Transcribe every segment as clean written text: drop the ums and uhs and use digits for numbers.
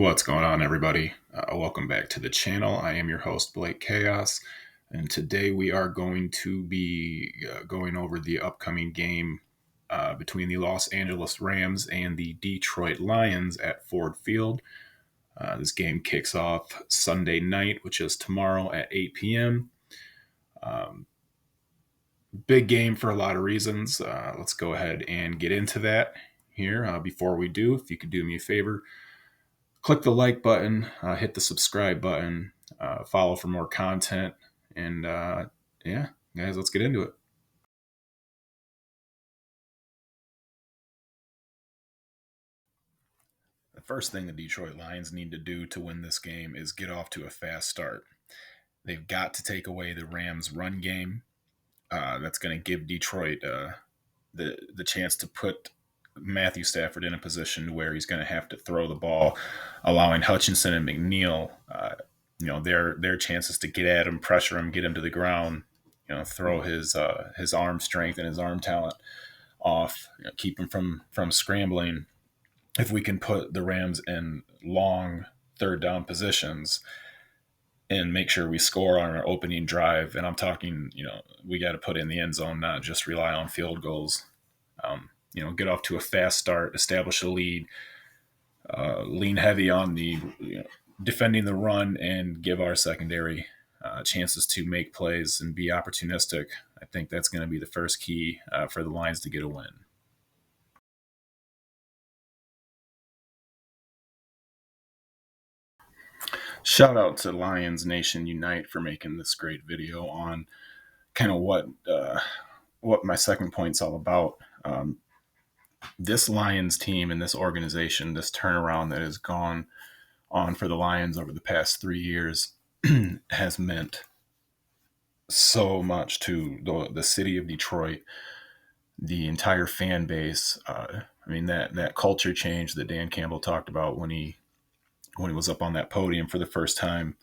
What's going on, everybody? Welcome back to the channel. I am your host, Blake Chaos, and today we are going to be going over the upcoming game between the Los Angeles Rams and the Detroit Lions at Ford Field. This game kicks off Sunday night, which is tomorrow at 8 p.m. Um, Big game for a lot of reasons. Let's go ahead and get into that here. Before we do, if you could do me a favor, click the like button, hit the subscribe button, follow for more content, and yeah, guys, let's get into it. The first thing the Detroit Lions need to do to win this game is get off to a fast start. They've got to take away the Rams' run game. That's going to give Detroit the chance to put Matthew Stafford in a position where he's going to have to throw the ball, allowing Hutchinson and McNeil, their chances to get at him, pressure him, get him to the ground, throw his arm strength and his arm talent off, keep him from scrambling. If we can put the Rams in long third down positions and make sure we score on our opening drive, and I'm talking, we got to put in the end zone, not just rely on field goals. Get off to a fast start, establish a lead, lean heavy on the defending the run, and give our secondary chances to make plays and be opportunistic. I think that's going to be the first key for the Lions to get a win. Shout out to Lions Nation Unite for making this great video on kind of what my second point's all about. This Lions team and this organization, this turnaround that has gone on for the Lions over the past 3 years has meant so much to the city of Detroit, the entire fan base. That culture change that Dan Campbell talked about when he was up on that podium for the first time,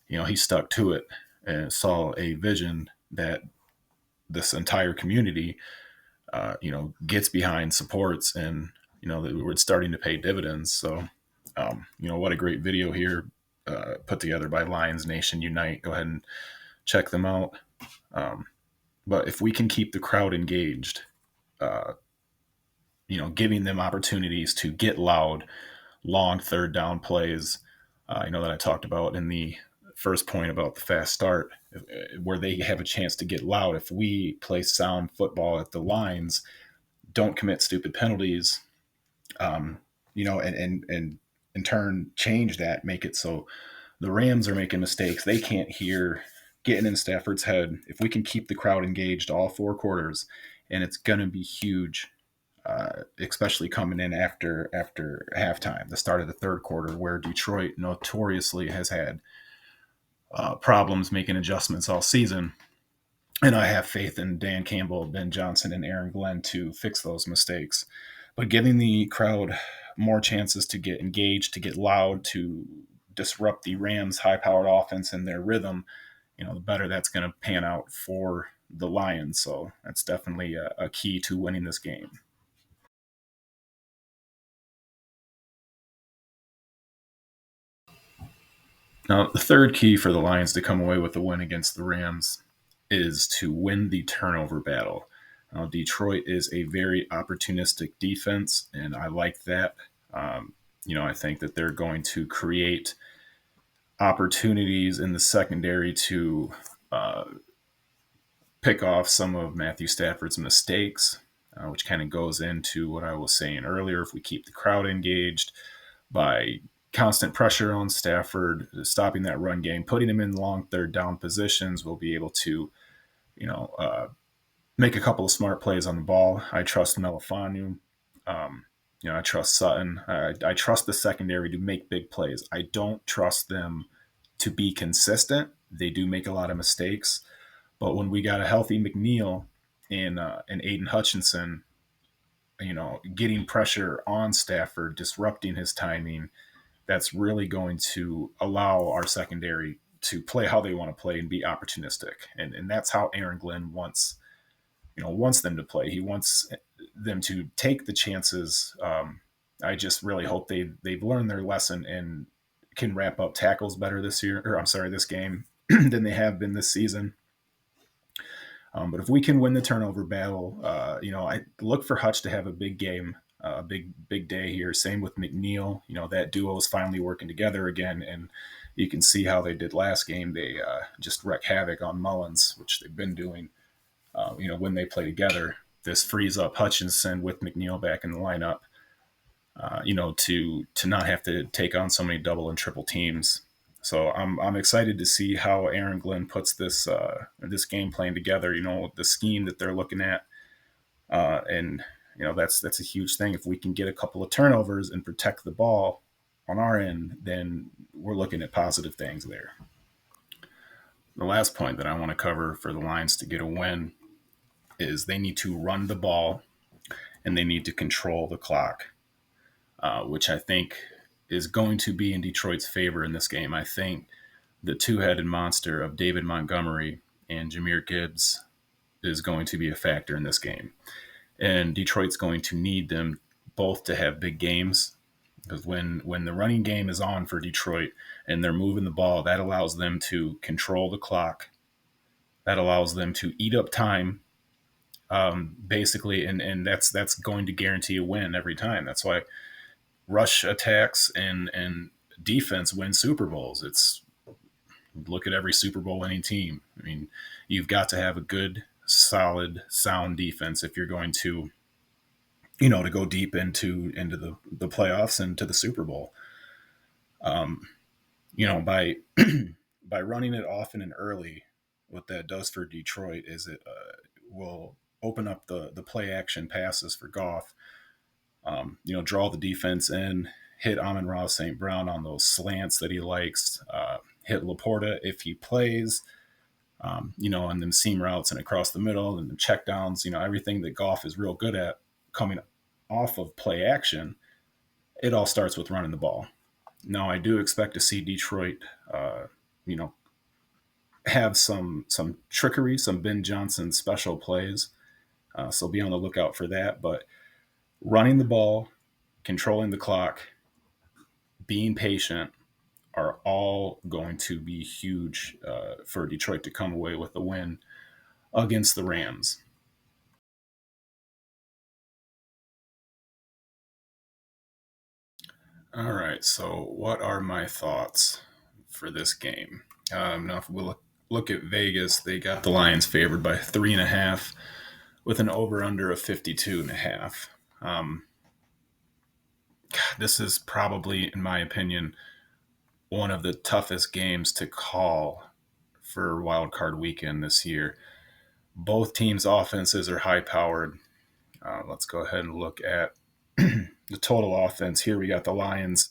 he stuck to it and saw a vision that this entire community gets behind, supports, and that we're starting to pay dividends. So what a great video here put together by Lions Nation Unite. Go ahead and check them out. But if we can keep the crowd engaged, giving them opportunities to get loud, long third down plays, that I talked about in the first point about the fast start, where they have a chance to get loud. If we play sound football at the lines, don't commit stupid penalties, and in turn change that, make it so the Rams are making mistakes they can't hear getting in Stafford's head. If we can keep the crowd engaged all four quarters, and it's going to be huge, especially coming in after halftime, the start of the third quarter, where Detroit notoriously has had problems making adjustments all season. And I have faith in Dan Campbell, Ben Johnson, and Aaron Glenn to fix those mistakes. But giving the crowd more chances to get engaged, to get loud, to disrupt the Rams' high-powered offense and their rhythm, the better that's going to pan out for the Lions. So that's definitely a key to winning this game. Now, the third key for the Lions to come away with a win against the Rams is to win the turnover battle. Now, Detroit is a very opportunistic defense, and I like that. I think that they're going to create opportunities in the secondary to pick off some of Matthew Stafford's mistakes, which kind of goes into what I was saying earlier. If we keep the crowd engaged by constant pressure on Stafford, stopping that run game, putting him in long third down positions, we'll be able to, make a couple of smart plays on the ball. I trust Melifanu. I trust Sutton. I trust the secondary to make big plays. I don't trust them to be consistent. They do make a lot of mistakes, but when we got a healthy McNeil and Aiden Hutchinson, getting pressure on Stafford, disrupting his timing, that's really going to allow our secondary to play how they want to play and be opportunistic. And that's how Aaron Glenn wants them to play. He wants them to take the chances I just really hope they've learned their lesson and can wrap up tackles better this year, or I'm sorry, this game than they have been this season. But if we can win the turnover battle, I look for Hutch to have a big game, a big day here. Same with McNeil. That duo is finally working together again, and you can see how they did last game. They just wreak havoc on Mullins, which they've been doing. When they play together, this frees up Hutchinson with McNeil back in the lineup. To not have to take on so many double and triple teams. So I'm excited to see how Aaron Glenn puts this game plan together. The scheme that they're looking at, and that's a huge thing. If we can get a couple of turnovers and protect the ball on our end, then we're looking at positive things there. The last point that I want to cover for the Lions to get a win is they need to run the ball and they need to control the clock, which I think is going to be in Detroit's favor in this game. I think the two-headed monster of David Montgomery and Jahmyr Gibbs is going to be a factor in this game. And Detroit's going to need them both to have big games, because when the running game is on for Detroit and they're moving the ball, that allows them to control the clock. That allows them to eat up time, basically, and that's going to guarantee a win every time. That's why rush attacks and defense win Super Bowls. It's look at every Super Bowl winning team. I mean, you've got to have a good, solid, sound defense if you're going to, to go deep into the playoffs and to the Super Bowl. By by running it often and early, what that does for Detroit is it will open up the play action passes for Goff. Draw the defense in, hit Amon-Ra St. Brown on those slants that he likes, hit Laporta if he plays, and then seam routes and across the middle and the check downs, everything that Goff is real good at coming off of play action. It all starts with running the ball. Now, I do expect to see Detroit, have some trickery, some Ben Johnson special plays. So be on the lookout for that. But running the ball, controlling the clock, being patient are all going to be huge for Detroit to come away with a win against the Rams. All right, so what are my thoughts for this game? Now, if we look at Vegas, they got the Lions favored by 3.5 with an over-under of 52.5. This is probably, in my opinion, one of the toughest games to call for Wildcard weekend this year. Both teams' offenses are high-powered. Let's go ahead and look at the total offense. Here we got the Lions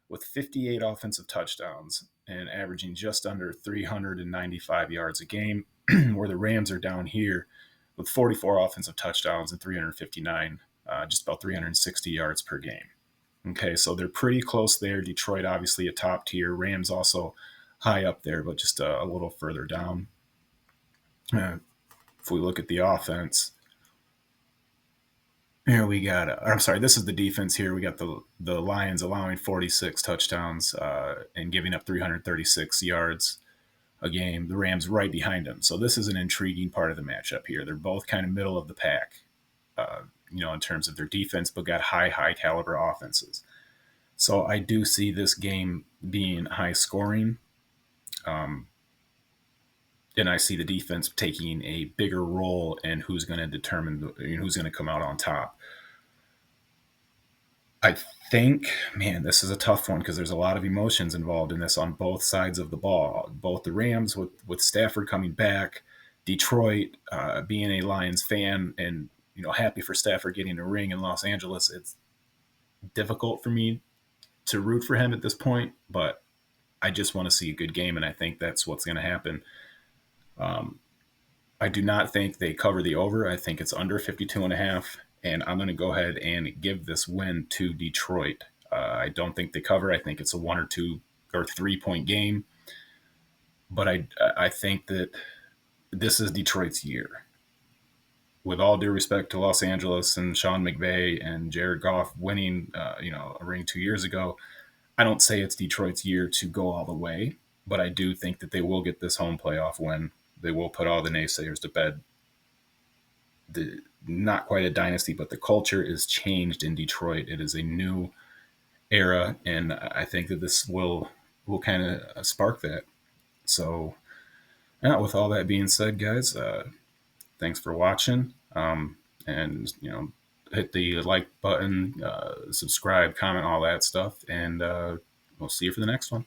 with 58 offensive touchdowns and averaging just under 395 yards a game, where the Rams are down here with 44 offensive touchdowns and 359, just about 360 yards per game. Okay, so they're pretty close there. Detroit, obviously, a top tier. Rams also high up there, but just a little further down. If we look at the offense, here we got, I'm sorry, this is the defense here. We got the Lions allowing 46 touchdowns and giving up 336 yards a game. The Rams right behind them. So this is an intriguing part of the matchup here. They're both kind of middle of the pack, in terms of their defense, but got high caliber offenses. So I do see this game being high scoring. And I see the defense taking a bigger role in who's going to determine who's going to come out on top. I think, man, this is a tough one because there's a lot of emotions involved in this on both sides of the ball. Both the Rams with Stafford coming back, Detroit being a Lions fan, and happy for Stafford getting a ring in Los Angeles. It's difficult for me to root for him at this point, but I just want to see a good game, and I think that's what's going to happen. I do not think they cover the over. I think it's under 52.5, and I'm going to go ahead and give this win to Detroit. I don't think they cover. I think it's a 1 or 2 or 3 point game, but I think that this is Detroit's year. with all due respect to Los Angeles and Sean McVay and Jared Goff winning, a ring 2 years ago, I don't say it's Detroit's year to go all the way, but I do think that they will get this home playoff win. They will put all the naysayers to bed. Not quite a dynasty, but the culture is changed in Detroit. It is a new era, and I think that this will kind of spark that. So, yeah, with all that being said, guys, thanks for watching. And hit the like button, subscribe, comment, all that stuff, and we'll see you for the next one.